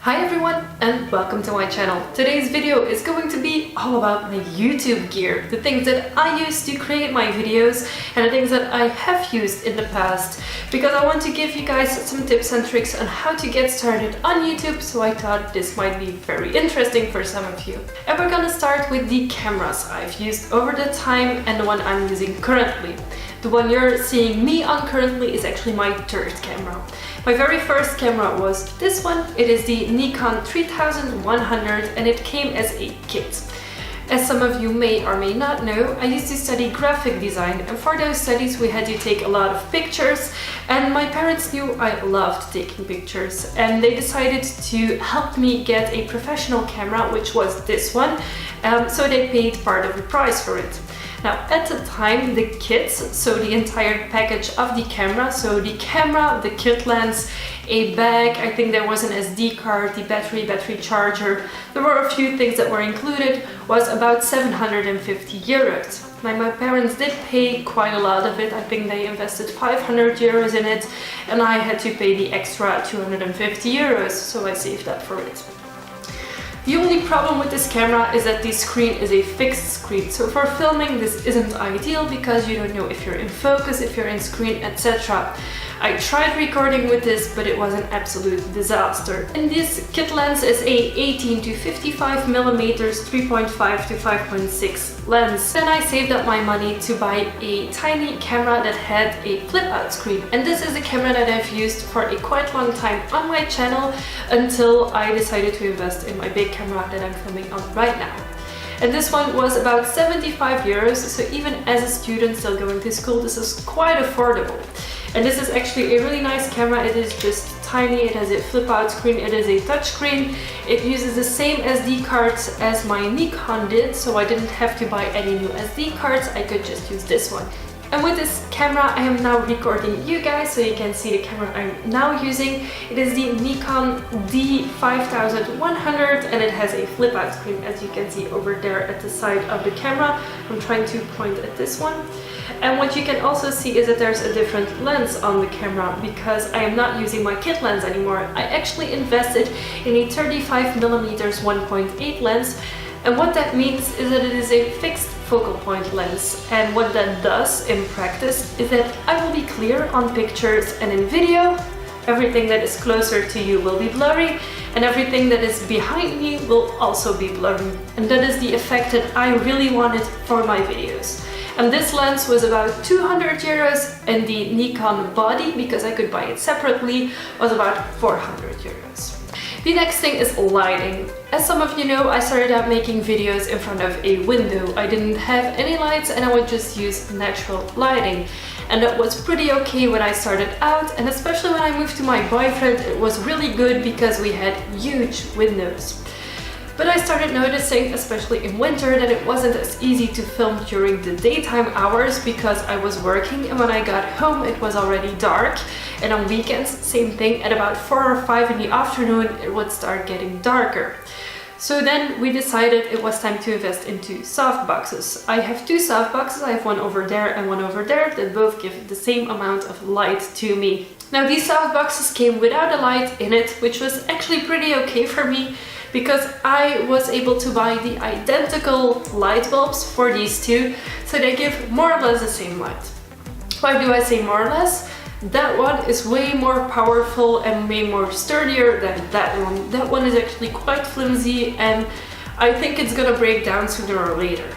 Hi everyone and welcome to my channel. Today's video is going to be all about my YouTube gear, the things that I use to create my videos and the things that I have used in the past, because I want to give you guys some tips and tricks on how to get started on YouTube, so I thought this might be very interesting for some of you. And we're gonna start with the cameras I've used over the time and the one I'm using currently. The one you're seeing me on currently is actually my third camera. My very first camera was this one. It is the Nikon D3100 and it came as a kit. As some of you may or may not know, I used to study graphic design, and for those studies we had to take a lot of pictures, and my parents knew I loved taking pictures and they decided to help me get a professional camera, which was this one, so they paid part of the price for it. Now at the time the kits, so the entire package of the camera, so the camera, the kit lens, a bag, I think there was an SD card, the battery charger, there were a few things that were included, was about 750 euros. Now my parents did pay quite a lot of it. I think they invested 500 euros in it and I had to pay the extra 250 euros, so I saved that for it. The only problem with this camera is that the screen is a fixed screen, so for filming this isn't ideal because you don't know if you're in focus, if you're in screen, etc. I tried recording with this, but it was an absolute disaster. And this kit lens is a 18 to 55 millimeters 3.5 to 5.6 lens. Then I saved up my money to buy a tiny camera that had a flip-out screen. And this is a camera that I've used for a quite long time on my channel until I decided to invest in my big camera that I'm filming on right now. And this one was about 75 euros, so even as a student still going to school, this is quite affordable. And this is actually a really nice camera. It is just tiny, it has a flip-out screen, it is a touch screen. It uses the same SD cards as my Nikon did, so I didn't have to buy any new SD cards, I could just use this one. And with this camera I am now recording you guys, so you can see the camera I'm now using. It is the Nikon D5100 and it has a flip-out screen, as you can see over there at the side of the camera. I'm trying to point at this one. And what you can also see is that there's a different lens on the camera because I am not using my kit lens anymore. I actually invested in a 35mm 1.8 lens, and what that means is that it is a fixed focal point lens, and what that does in practice is that I will be clear on pictures, and in video everything that is closer to you will be blurry and everything that is behind me will also be blurry, and that is the effect that I really wanted for my videos. And this lens was about 200 euros and the Nikon body, because I could buy it separately, was about 400 euros. The next thing is lighting. As some of you know, I started out making videos in front of a window. I didn't have any lights and I would just use natural lighting. And that was pretty okay when I started out, and especially when I moved to my boyfriend, it was really good because we had huge windows. But I started noticing, especially in winter, that it wasn't as easy to film during the daytime hours because I was working, and when I got home it was already dark, and on weekends, same thing, at about 4 or 5 in the afternoon it would start getting darker. So then we decided it was time to invest into softboxes. I have two softboxes, I have one over there and one over there, that both give the same amount of light to me. Now these softboxes came without a light in it, which was actually pretty okay for me, because I was able to buy the identical light bulbs for these two, so they give more or less the same light. Why do I say more or less? That one is way more powerful and way more sturdier than that one. That one is actually quite flimsy and I think it's gonna break down sooner or later.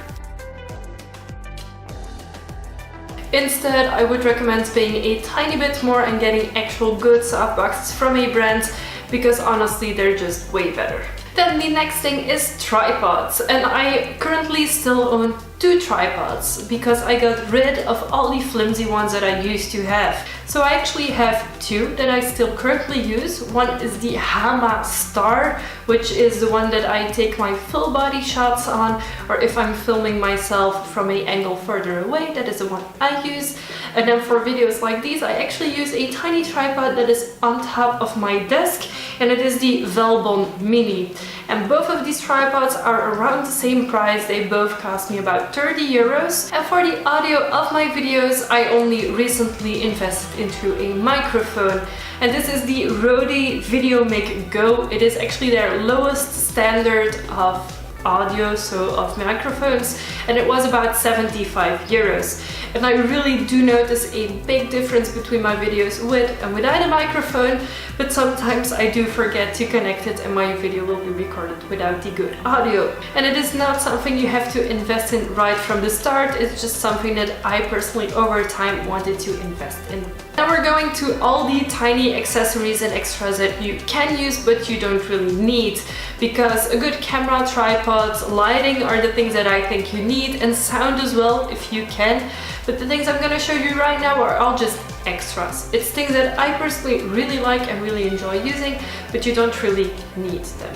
Instead, I would recommend paying a tiny bit more and getting actual good softboxes from a brand, because honestly they're just way better. Then the next thing is tripods, and I currently still own two tripods because I got rid of all the flimsy ones that I used to have. So I actually have two that I still currently use. One is the Hama Star, which is the one that I take my full body shots on, or if I'm filming myself from an angle further away, that is the one I use. And then for videos like these I actually use a tiny tripod that is on top of my desk. and it is the Velbon Mini. And both of these tripods are around the same price. They both cost me about 30 euros. And for the audio of my videos, I only recently invested into a microphone. And this is the Rode VideoMic Go. It is actually their lowest standard of audio, so of microphones, and it was about 75 euros. And I really do notice a big difference between my videos with and without a microphone, but sometimes I do forget to connect it and my video will be recorded without the good audio. And it is not something you have to invest in right from the start, it's just something that I personally over time wanted to invest in. Now we're going to all the tiny accessories and extras that you can use but you don't really need, because a good camera, tripod, lighting are the things that I think you need, and sound as well if you can. But the things I'm gonna show you right now are all just extras. It's things that I personally really like and really enjoy using, but you don't really need them.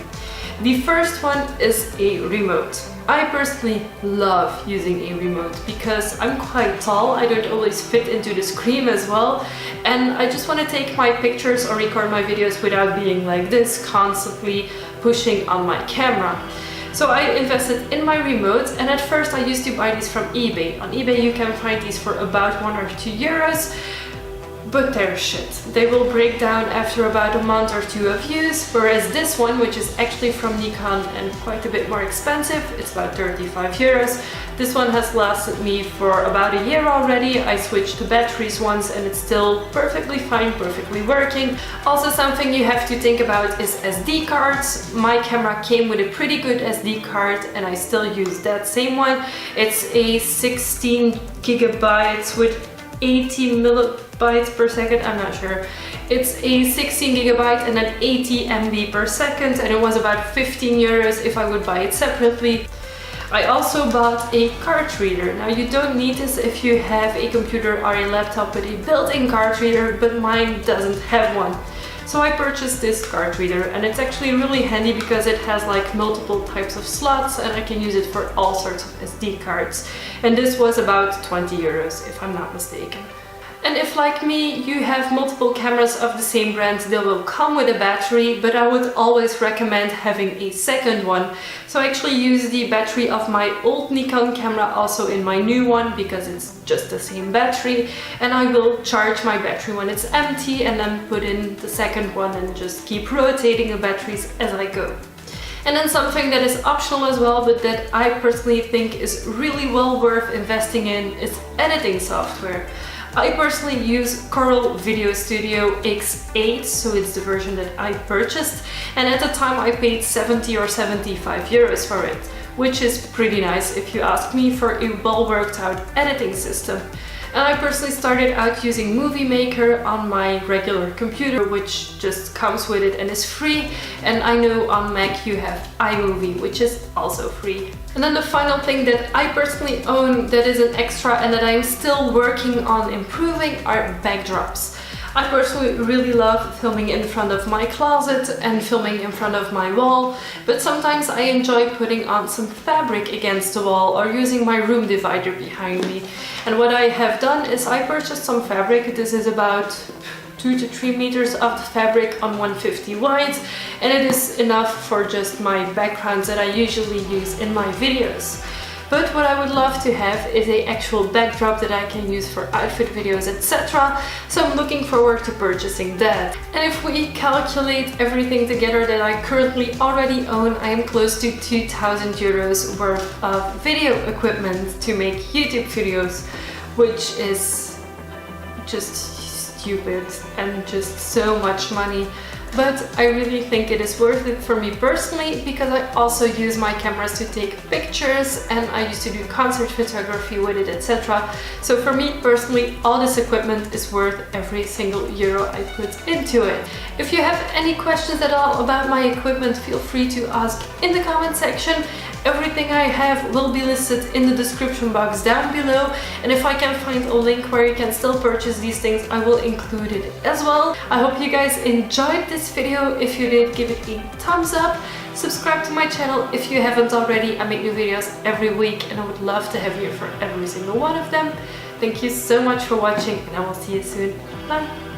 The first one is a remote. I personally love using a remote because I'm quite tall, I don't always fit into the screen as well, and I just want to take my pictures or record my videos without being like this, constantly pushing on my camera. So I invested in my remote, and at first I used to buy these from eBay. On eBay you can find these for about 1 or 2 euros. But they're shit. They will break down after about a month or 2 of use, whereas this one, which is actually from Nikon and quite a bit more expensive, it's about 35 euros. This one has lasted me for about a year already. I switched to batteries once and it's still perfectly fine, perfectly working. Also, something you have to think about is SD cards. My camera came with a pretty good SD card and I still use that same one. It's a 16 gigabytes with 80 millibytes per second, I'm not sure. It's a 16 gigabyte and then 80 MB per second, and it was about 15 euros if I would buy it separately. I also bought a card reader. Now you don't need this if you have a computer or a laptop with a built-in card reader, but mine doesn't have one. So I purchased this card reader, and it's actually really handy because it has like multiple types of slots and I can use it for all sorts of SD cards. And this was about 20 euros if I'm not mistaken. And if, like me, you have multiple cameras of the same brand, they will come with a battery, but I would always recommend having a second one. So I actually use the battery of my old Nikon camera also in my new one, because it's just the same battery, and I will charge my battery when it's empty and then put in the second one and just keep rotating the batteries as I go. And then something that is optional as well, but that I personally think is really well worth investing in, is editing software. I personally use Corel Videostudio X8, so it's the version that I purchased, and at the time I paid 70 or 75 euros for it, which is pretty nice if you ask me, for a well worked out editing system. And I personally started out using Movie Maker on my regular computer, which just comes with it and is free. And I know on Mac you have iMovie, which is also free. And then the final thing that I personally own that is an extra and that I'm still working on improving are backdrops. I personally really love filming in front of my closet and filming in front of my wall, but sometimes I enjoy putting on some fabric against the wall or using my room divider behind me. And what I have done is I purchased some fabric. This is about 2 to 3 meters of the fabric on 150 wide, and it is enough for just my backgrounds that I usually use in my videos. But what I would love to have is an actual backdrop that I can use for outfit videos, etc. So I'm looking forward to purchasing that. And if we calculate everything together that I currently already own, I am close to 2,000 euros worth of video equipment to make YouTube videos, which is just stupid and just so much money. But I really think it is worth it for me personally, because I also use my cameras to take pictures and I used to do concert photography with it, etc. So for me personally, all this equipment is worth every single euro I put into it. If you have any questions at all about my equipment, feel free to ask in the comment section. Everything I have will be listed in the description box down below, and if I can find a link where you can still purchase these things, I will include it as well. I hope you guys enjoyed this video. If you did, give it a thumbs up. Subscribe to my channel if you haven't already. I make new videos every week and I would love to have you for every single one of them. Thank you so much for watching and I will see you soon. Bye!